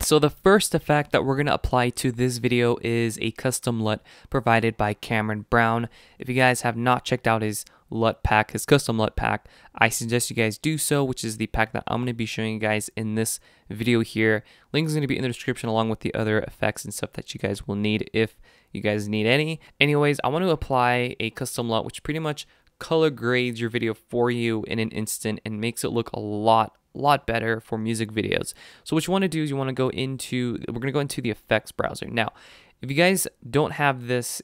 So the first effect that we're going to apply to this video is a custom LUT provided by Kamran Brown. If you guys have not checked out his LUT pack, his custom LUT pack, I suggest you guys do so, which is the pack that I'm going to be showing you guys in this video here. Link is going to be in the description along with the other effects and stuff that you guys will need if you guys need any. Anyways, I want to apply a custom LUT which pretty much color grades your video for you in an instant and makes it look a lot better for music videos. So what you want to do is we're going to go into the effects browser. Now, if you guys don't have this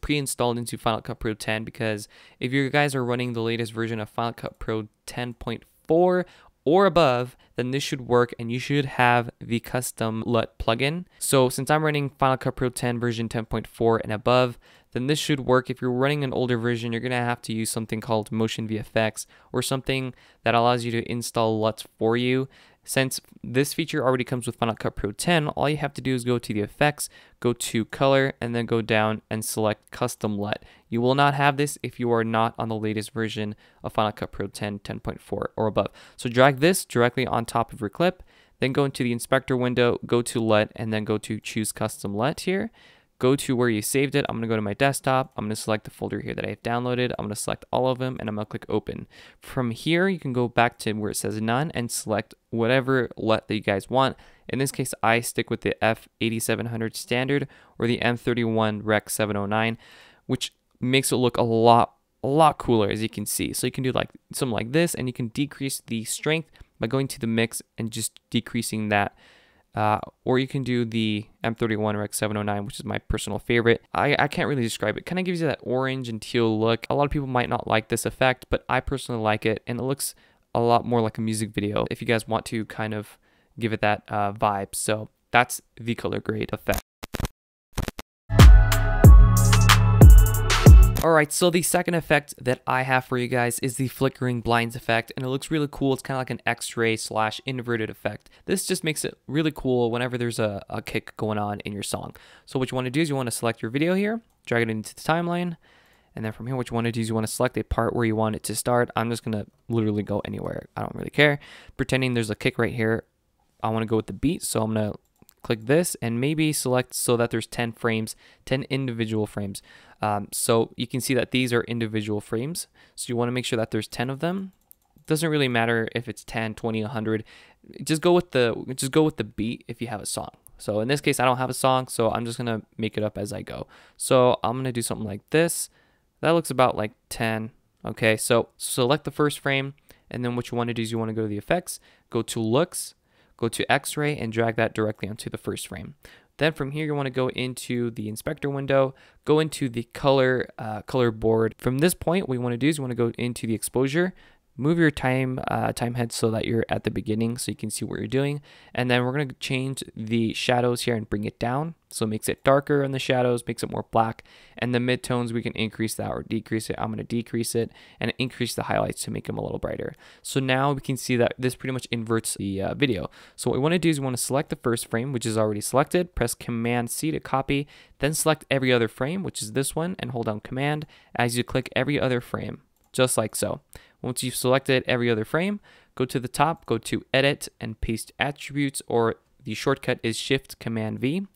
pre-installed into Final Cut Pro 10, because if you guys are running the latest version of Final Cut Pro 10.4 or above, then this should work and you should have the custom LUT plugin. So since I'm running Final Cut Pro 10 version 10.4 and above, then this should work. If you're running an older version, you're going to have to use something called Motion VFX or something that allows you to install LUTs for you. Since this feature already comes with Final Cut Pro 10, all you have to do is go to the effects, go to color, and then go down and select custom LUT. You will not have this if you are not on the latest version of Final Cut Pro 10, 10.4 or above. So drag this directly on top of your clip, then go into the inspector window, go to LUT, and then go to choose custom LUT here. Go to where you saved it. I'm going to go to my desktop. I'm going to select the folder here that I've downloaded. I'm going to select all of them and I'm going to click open. From here, you can go back to where it says none and select whatever LUT that you guys want. In this case, I stick with the F8700 standard or the M31 Rec 709, which makes it look a lot cooler, as you can see. So you can do like something like this, and you can decrease the strength by going to the mix and just decreasing that. Or you can do the M31 Rec 709, which is my personal favorite. I can't really describe it. Kind of gives you that orange and teal look. A lot of people might not like this effect, but I personally like it, and it looks a lot more like a music video if you guys want to kind of give it that vibe. So that's the color grade effect. Alright, so the second effect that I have for you guys is the Flickering Blinds effect, and it looks really cool. It's kind of like an X-ray / inverted effect. This just makes it really cool whenever there's a kick going on in your song. So what you want to do is you want to select your video here, drag it into the timeline, and then from here what you want to do is you want to select a part where you want it to start. I'm just going to literally go anywhere. I don't really care. Pretending there's a kick right here, I want to go with the beat, so I'm going to click this and maybe select so that there's 10 frames, 10 individual frames. So you can see that these are individual frames. So you want to make sure that there's 10 of them. It doesn't really matter if it's 10, 20, 100. Just go with the beat if you have a song. So in this case, I don't have a song, so I'm just gonna make it up as I go. So I'm gonna do something like this. That looks about like 10. Okay, so select the first frame, and then what you want to do is you want to go to the effects, go to looks, go to X-ray, and drag that directly onto the first frame. Then from here, you want to go into the inspector window, go into the color board. From this point, what you want to do is you want to go into the exposure, move your time head so that you're at the beginning so you can see what you're doing. And then we're going to change the shadows here and bring it down. So it makes it darker in the shadows, makes it more black. And the midtones, we can increase that or decrease it. I'm going to decrease it and increase the highlights to make them a little brighter. So now we can see that this pretty much inverts the video. So what we want to do is we want to select the first frame, which is already selected, press Command C to copy, then select every other frame, which is this one, and hold down Command as you click every other frame, just like so. Once you've selected every other frame, go to the top, go to Edit and Paste Attributes, or the shortcut is Shift Command V.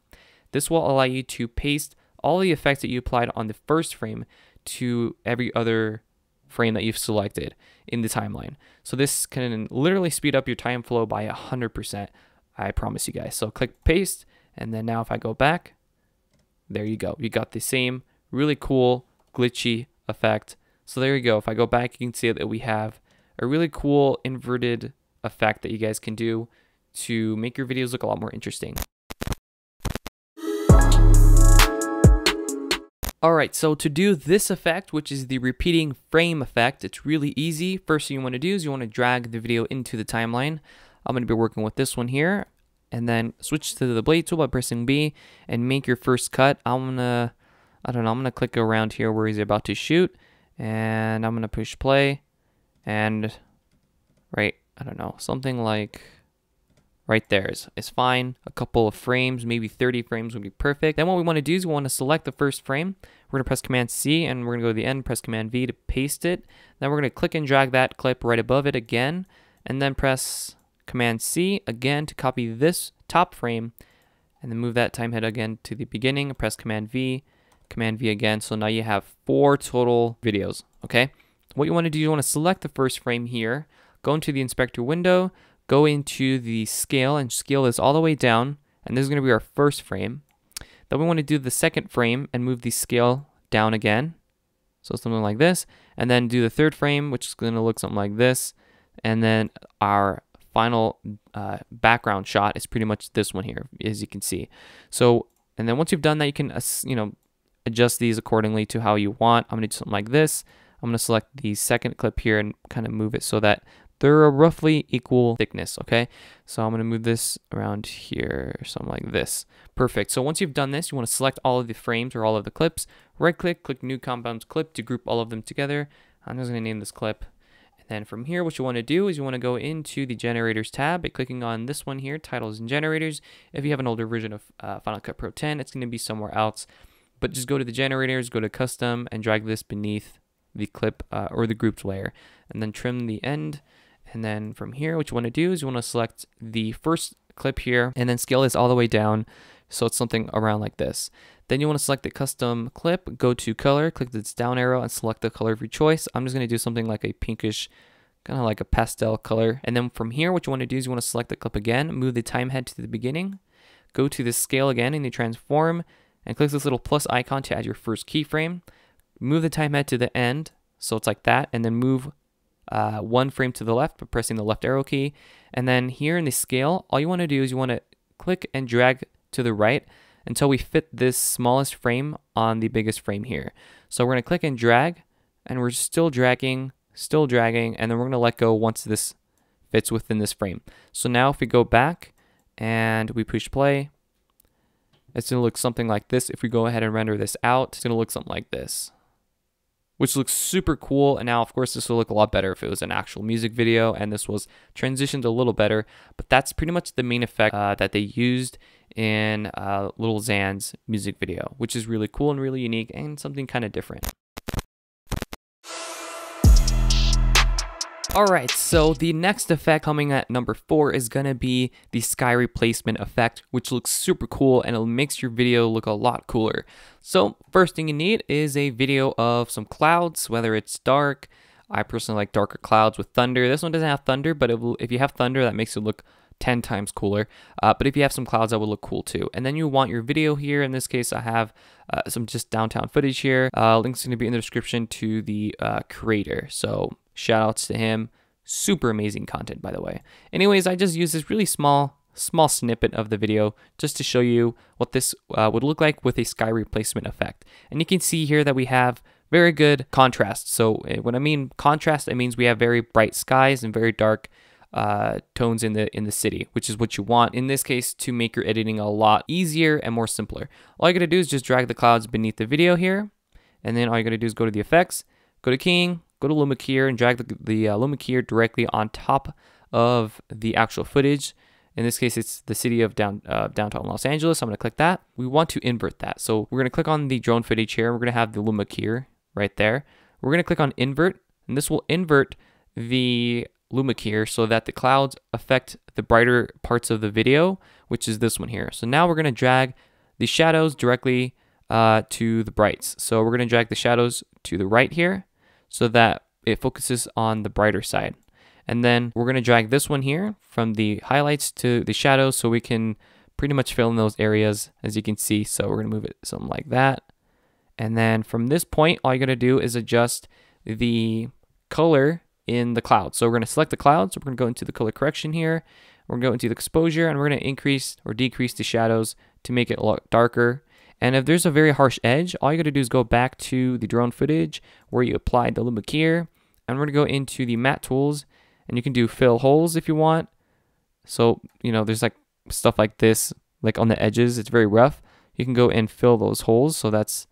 This will allow you to paste all the effects that you applied on the first frame to every other frame that you've selected in the timeline. So this can literally speed up your time flow by 100%. I promise you guys. So click paste, and then now if I go back, there you go. You got the same really cool glitchy effect. So there you go. If I go back, you can see that we have a really cool inverted effect that you guys can do to make your videos look a lot more interesting. Alright, so to do this effect, which is the repeating frame effect, it's really easy. First thing you want to do is you want to drag the video into the timeline. I'm going to be working with this one here, and then switch to the blade tool by pressing B and make your first cut. I'm gonna click around here where he's about to shoot, and I'm gonna push play, and something like right there is fine. A couple of frames, maybe 30 frames would be perfect. Then what we want to do is we want to select the first frame. We're going to press Command C, and we're going to go to the end, press Command V to paste it. Then we're going to click and drag that clip right above it again, and then press Command C again to copy this top frame, and then move that time head again to the beginning. Press Command V again. So now you have 4 total videos. Okay. What you want to do, you want to select the first frame here, go into the inspector window, go into the scale and scale this all the way down. And this is going to be our first frame. Then we want to do the second frame and move the scale down again. So something like this. And then do the third frame, which is going to look something like this. And then our final background shot is pretty much this one here, as you can see. So, and then once you've done that, you can, adjust these accordingly to how you want. I'm going to do something like this. I'm going to select the second clip here and kind of move it so that they're a roughly equal thickness, okay? So I'm going to move this around here, something like this. Perfect. So once you've done this, you want to select all of the frames or all of the clips. Right-click, click New Compound Clip to group all of them together. I'm just going to name this clip. And then from here, what you want to do is you want to go into the Generators tab by clicking on this one here, Titles and Generators. If you have an older version of Final Cut Pro 10, it's going to be somewhere else. But just go to the Generators, go to Custom, and drag this beneath the clip or the grouped layer. And then trim the end. And then from here, what you want to do is you want to select the first clip here and then scale this all the way down so it's something around like this. Then you want to select the custom clip, go to color, click this down arrow and select the color of your choice. I'm just going to do something like a pinkish, kind of like a pastel color. And then from here, what you want to do is you want to select the clip again, move the time head to the beginning, go to the scale again in the transform and click this little plus icon to add your first keyframe. Move the time head to the end, so it's like that, and then move 1 frame to the left by pressing the left arrow key. And then here in the scale, all you want to do is you want to click and drag to the right until we fit this smallest frame on the biggest frame here. So we're going to click and drag, and we're still dragging, and then we're going to let go once this fits within this frame. So now if we go back and we push play, it's going to look something like this. If we go ahead and render this out, it's going to look something like this, which looks super cool. And now, of course, this will look a lot better if it was an actual music video and this was transitioned a little better. But that's pretty much the main effect that they used in Lil Xan's music video, which is really cool and really unique and something kind of different. Alright, so the next effect coming at number 4 is going to be the sky replacement effect, which looks super cool and it makes your video look a lot cooler. So first thing you need is a video of some clouds, whether it's dark. I personally like darker clouds with thunder. This one doesn't have thunder, but if you have thunder, that makes it look 10 times cooler. But if you have some clouds, that would look cool too. And then you want your video here. In this case, I have some just downtown footage here. Links going to be in the description to the creator. So shout outs to him. Super amazing content, by the way. Anyways, I just used this really small snippet of the video just to show you what this would look like with a sky replacement effect. And you can see here that we have very good contrast. So when I mean contrast, it means we have very bright skies and very dark tones in the city, which is what you want in this case to make your editing a lot easier and more simpler. All you gotta do is just drag the clouds beneath the video here, and then all you gotta do is go to the effects, go to King, go to Lil Mosey and drag the Lil Mosey directly on top of the actual footage. In this case, it's the city of downtown Los Angeles. I'm going to click that. We want to invert that. So we're going to click on the drone footage here. We're going to have the Lil Mosey right there. We're going to click on invert, and this will invert the Lil Mosey so that the clouds affect the brighter parts of the video, which is this one here. So now we're going to drag the shadows directly to the brights. So we're going to drag the shadows to the right here so that it focuses on the brighter side. And then we're going to drag this one here from the highlights to the shadows so we can pretty much fill in those areas, as you can see. So we're going to move it something like that. And then from this point, all you got to do is adjust the color in the clouds. So we're going to select the clouds. We're going to go into the color correction here. We're going to go into the exposure, and we're going to increase or decrease the shadows to make it look darker. And if there's a very harsh edge, all you got to do is go back to the drone footage where you applied the Lil Mosey, and we're going to go into the matte tools, and you can do fill holes if you want. So, you know, there's like stuff like this, like on the edges, it's very rough. You can go and fill those holes. So it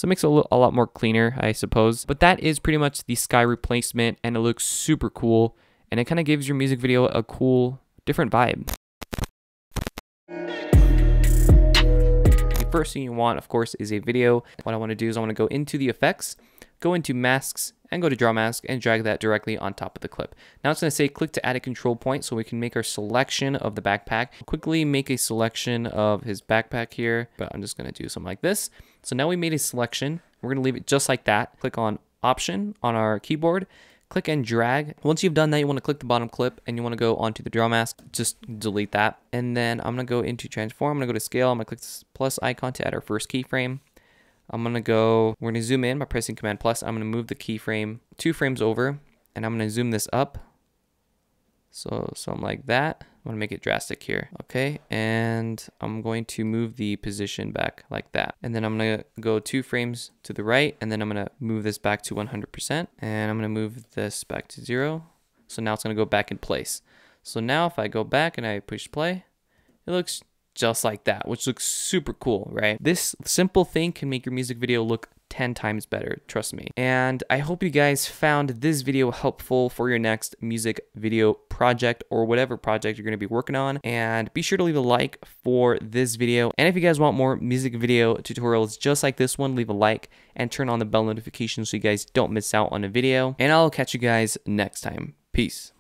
makes it a lot more cleaner, I suppose. But that is pretty much the sky replacement, and it looks super cool. And it kind of gives your music video a cool, different vibe. First thing you want, of course, is a video. What I want to do is I want to go into the effects, go into masks and go to draw mask and drag that directly on top of the clip. Now it's going to say click to add a control point so we can make our selection of the backpack. Quickly make a selection of his backpack here, but I'm just going to do something like this. So now we made a selection. We're going to leave it just like that. Click on option on our keyboard, click and drag. Once you've done that, you want to click the bottom clip and you want to go onto the draw mask. Just delete that. And then I'm going to go into transform. I'm going to go to scale. I'm going to click this plus icon to add our first keyframe. We're going to zoom in by pressing Command plus. I'm going to move the keyframe 2 frames over and I'm going to zoom this up. So something like that. I'm going to make it drastic here. Okay. And I'm going to move the position back like that. And then I'm going to go 2 frames to the right. And then I'm going to move this back to 100%. And I'm going to move this back to 0. So now it's going to go back in place. So now if I go back and I push play, it looks just like that, which looks super cool, right? This simple thing can make your music video look 10 times better, trust me. And I hope you guys found this video helpful for your next music video project or whatever project you're going to be working on. And be sure to leave a like for this video. And if you guys want more music video tutorials just like this one, leave a like and turn on the bell notification so you guys don't miss out on a video. And I'll catch you guys next time. Peace.